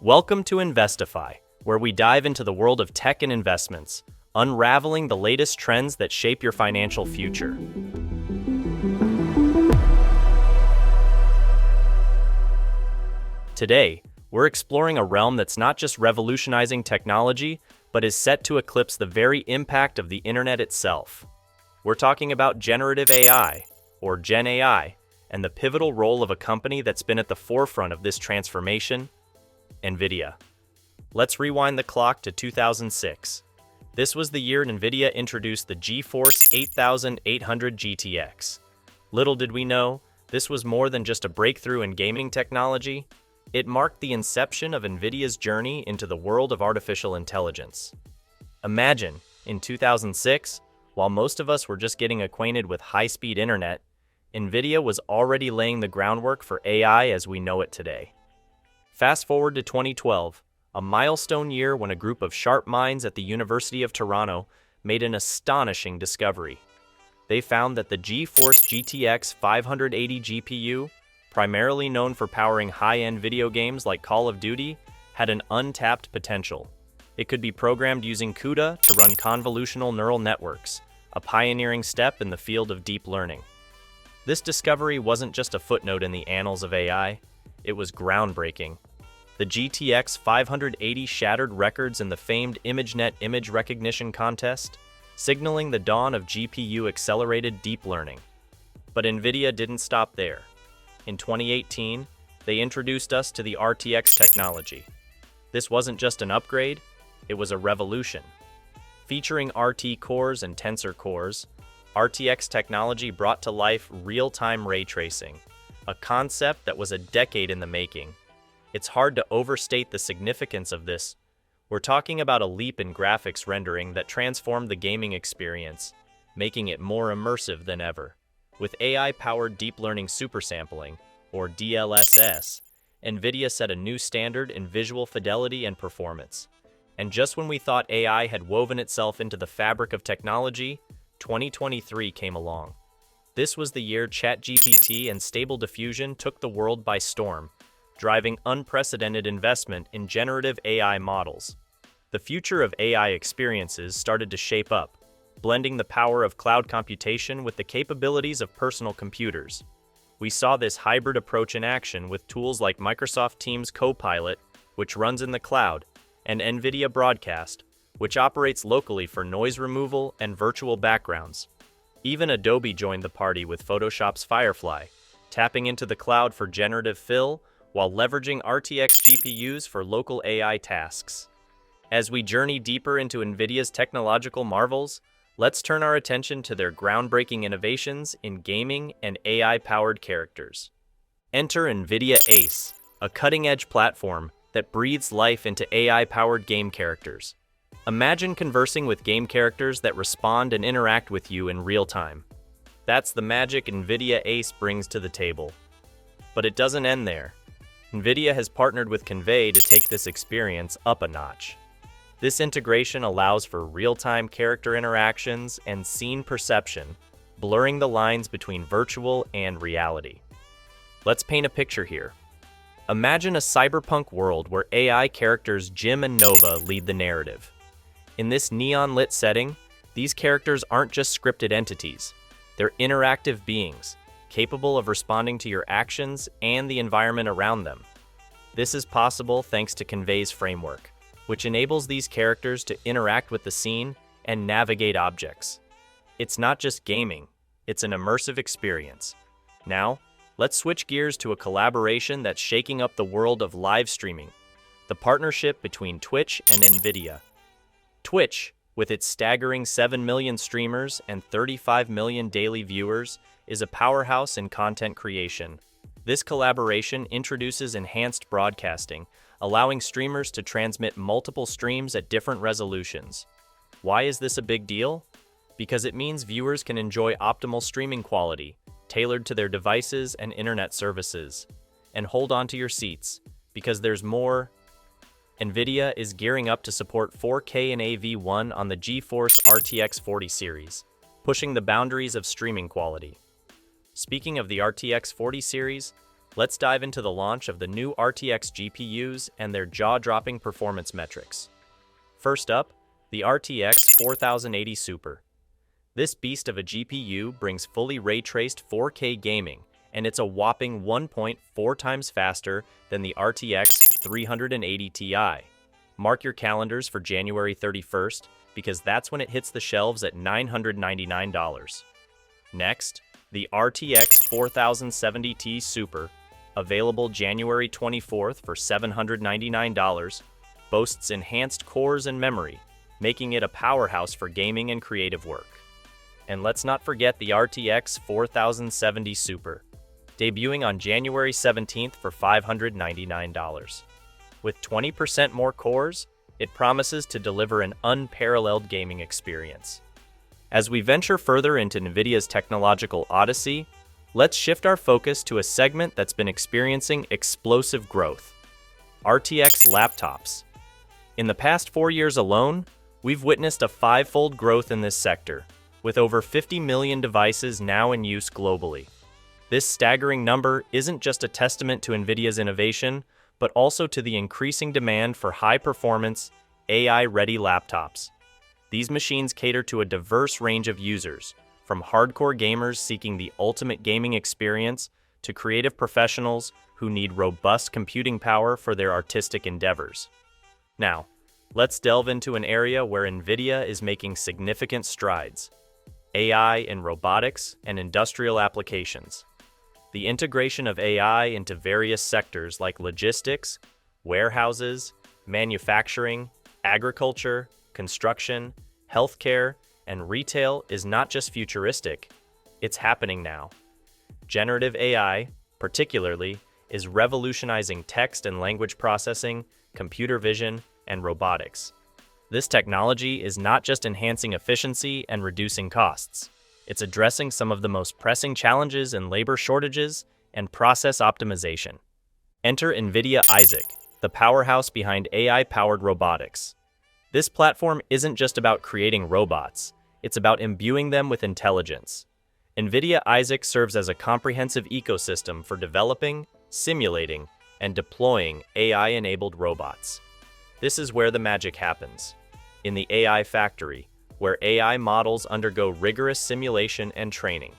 Welcome to Investify, where we dive into the world of tech and investments, unraveling the latest trends that shape your financial future. Today, we're exploring a realm that's not just revolutionizing technology, but is set to eclipse the very impact of the internet itself. We're talking about generative AI, or Gen AI, and the pivotal role of a company that's been at the forefront of this transformation, Nvidia. Let's rewind the clock to 2006. This was the year Nvidia introduced the GeForce 8800 GTX. Little did we know, this was more than just a breakthrough in gaming technology. It marked the inception of Nvidia's journey into the world of artificial intelligence. Imagine, in 2006, while most of us were just getting acquainted with high-speed internet, Nvidia was already laying the groundwork for AI as we know it today. Fast forward to 2012, a milestone year when a group of sharp minds at the University of Toronto made an astonishing discovery. They found that the GeForce GTX 580 GPU, primarily known for powering high-end video games like Call of Duty, had an untapped potential. It could be programmed using CUDA to run convolutional neural networks, a pioneering step in the field of deep learning. This discovery wasn't just a footnote in the annals of AI, it was groundbreaking. The GTX 580 shattered records in the famed ImageNet image recognition contest, signaling the dawn of GPU-accelerated deep learning. But Nvidia didn't stop there. In 2018, they introduced us to the RTX technology. This wasn't just an upgrade, it was a revolution. Featuring RT cores and tensor cores, RTX technology brought to life real-time ray tracing, a concept that was a decade in the making. It's hard to overstate the significance of this. We're talking about a leap in graphics rendering that transformed the gaming experience, making it more immersive than ever. With AI-powered deep learning supersampling, or DLSS, Nvidia set a new standard in visual fidelity and performance. And just when we thought AI had woven itself into the fabric of technology, 2023 came along. This was the year ChatGPT and Stable Diffusion took the world by storm, driving unprecedented investment in generative AI models. The future of AI experiences started to shape up, blending the power of cloud computation with the capabilities of personal computers. We saw this hybrid approach in action with tools like Microsoft Teams Copilot, which runs in the cloud, and Nvidia Broadcast, which operates locally for noise removal and virtual backgrounds. Even Adobe joined the party with Photoshop's Firefly, tapping into the cloud for generative fill while leveraging RTX GPUs for local AI tasks. As we journey deeper into Nvidia's technological marvels, let's turn our attention to their groundbreaking innovations in gaming and AI-powered characters. Enter Nvidia Ace, a cutting-edge platform that breathes life into AI-powered game characters. Imagine conversing with game characters that respond and interact with you in real time. That's the magic Nvidia Ace brings to the table. But it doesn't end there. Nvidia has partnered with Convey to take this experience up a notch. This integration allows for real-time character interactions and scene perception, blurring the lines between virtual and reality. Let's paint a picture here. Imagine a cyberpunk world where AI characters Jim and Nova lead the narrative. In this neon-lit setting, these characters aren't just scripted entities. They're interactive beings, capable of responding to your actions and the environment around them. This is possible thanks to Convey's framework, which enables these characters to interact with the scene and navigate objects. It's not just gaming, it's an immersive experience. Now, let's switch gears to a collaboration that's shaking up the world of live streaming, the partnership between Twitch and Nvidia. Twitch, with its staggering 7 million streamers and 35 million daily viewers, is a powerhouse in content creation. This collaboration introduces enhanced broadcasting, allowing streamers to transmit multiple streams at different resolutions. Why is this a big deal? Because it means viewers can enjoy optimal streaming quality, tailored to their devices and internet services. And hold on to your seats, because there's more. Nvidia is gearing up to support 4K and AV1 on the GeForce RTX 40 series, pushing the boundaries of streaming quality. Speaking of the RTX 40 series, let's dive into the launch of the new RTX GPUs and their jaw-dropping performance metrics. First up, the RTX 4080 Super. This beast of a GPU brings fully ray-traced 4K gaming, and it's a whopping 1.4 times faster than the RTX 380 Ti. Mark your calendars for January 31st, because that's when it hits the shelves at $999. Next, the RTX 4070 Ti Super, available January 24th for $799, boasts enhanced cores and memory, making it a powerhouse for gaming and creative work. And let's not forget the RTX 4070 Super, debuting on January 17th for $599. With 20% more cores, it promises to deliver an unparalleled gaming experience. As we venture further into Nvidia's technological odyssey, let's shift our focus to a segment that's been experiencing explosive growth: RTX laptops. In the past 4 years alone, we've witnessed a five-fold growth in this sector, with over 50 million devices now in use globally. This staggering number isn't just a testament to Nvidia's innovation, but also to the increasing demand for high-performance, AI-ready laptops. These machines cater to a diverse range of users, from hardcore gamers seeking the ultimate gaming experience to creative professionals who need robust computing power for their artistic endeavors. Now, let's delve into an area where Nvidia is making significant strides: AI in robotics and industrial applications. The integration of AI into various sectors like logistics, warehouses, manufacturing, agriculture, construction, healthcare, and retail is not just futuristic, it's happening now. Generative AI, particularly, is revolutionizing text and language processing, computer vision, and robotics. This technology is not just enhancing efficiency and reducing costs, it's addressing some of the most pressing challenges in labor shortages and process optimization. Enter Nvidia Isaac, the powerhouse behind AI-powered robotics. This platform isn't just about creating robots, it's about imbuing them with intelligence. Nvidia Isaac serves as a comprehensive ecosystem for developing, simulating, and deploying AI-enabled robots. This is where the magic happens, in the AI factory, where AI models undergo rigorous simulation and training.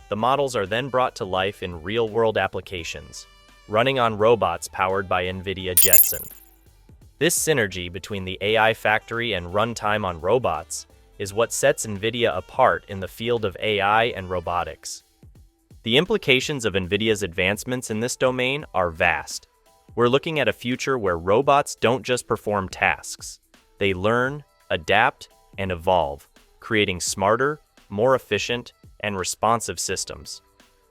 The models are then brought to life in real-world applications, running on robots powered by Nvidia Jetson. This synergy between the AI factory and runtime on robots is what sets Nvidia apart in the field of AI and robotics. The implications of Nvidia's advancements in this domain are vast. We're looking at a future where robots don't just perform tasks. They learn, adapt, and evolve, creating smarter, more efficient, and responsive systems.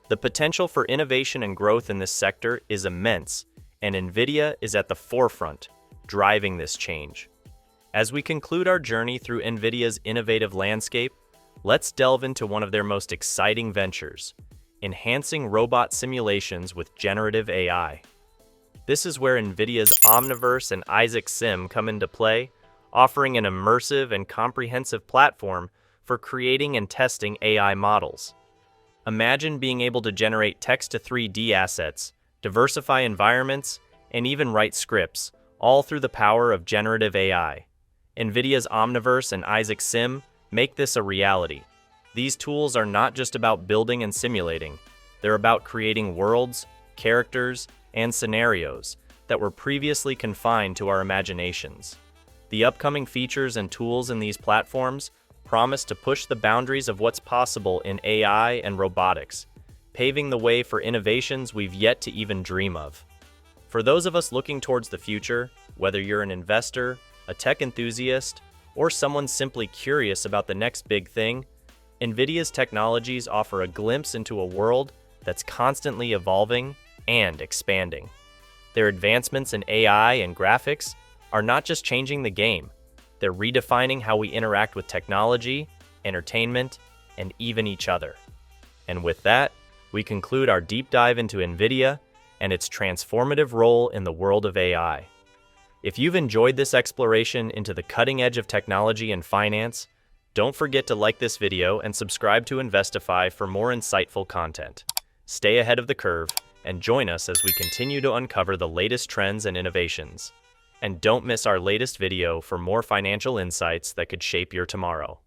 The potential for innovation and growth in this sector is immense, and Nvidia is at the forefront, driving this change. As we conclude our journey through Nvidia's innovative landscape, let's delve into one of their most exciting ventures: enhancing robot simulations with generative AI. This is where Nvidia's Omniverse and Isaac Sim come into play, offering an immersive and comprehensive platform for creating and testing AI models. Imagine being able to generate text-to-3D assets, diversify environments, and even write scripts, all through the power of generative AI. Nvidia's Omniverse and Isaac Sim make this a reality. These tools are not just about building and simulating, they're about creating worlds, characters, and scenarios that were previously confined to our imaginations. The upcoming features and tools in these platforms promise to push the boundaries of what's possible in AI and robotics, paving the way for innovations we've yet to even dream of. For those of us looking towards the future, whether you're an investor, a tech enthusiast, or someone simply curious about the next big thing, Nvidia's technologies offer a glimpse into a world that's constantly evolving and expanding. Their advancements in AI and graphics are not just changing the game, they're redefining how we interact with technology, entertainment, and even each other. And with that, we conclude our deep dive into Nvidia and its transformative role in the world of AI. If you've enjoyed this exploration into the cutting edge of technology and finance, don't forget to like this video and subscribe to Investify for more insightful content. Stay ahead of the curve and join us as we continue to uncover the latest trends and innovations. And don't miss our latest video for more financial insights that could shape your tomorrow.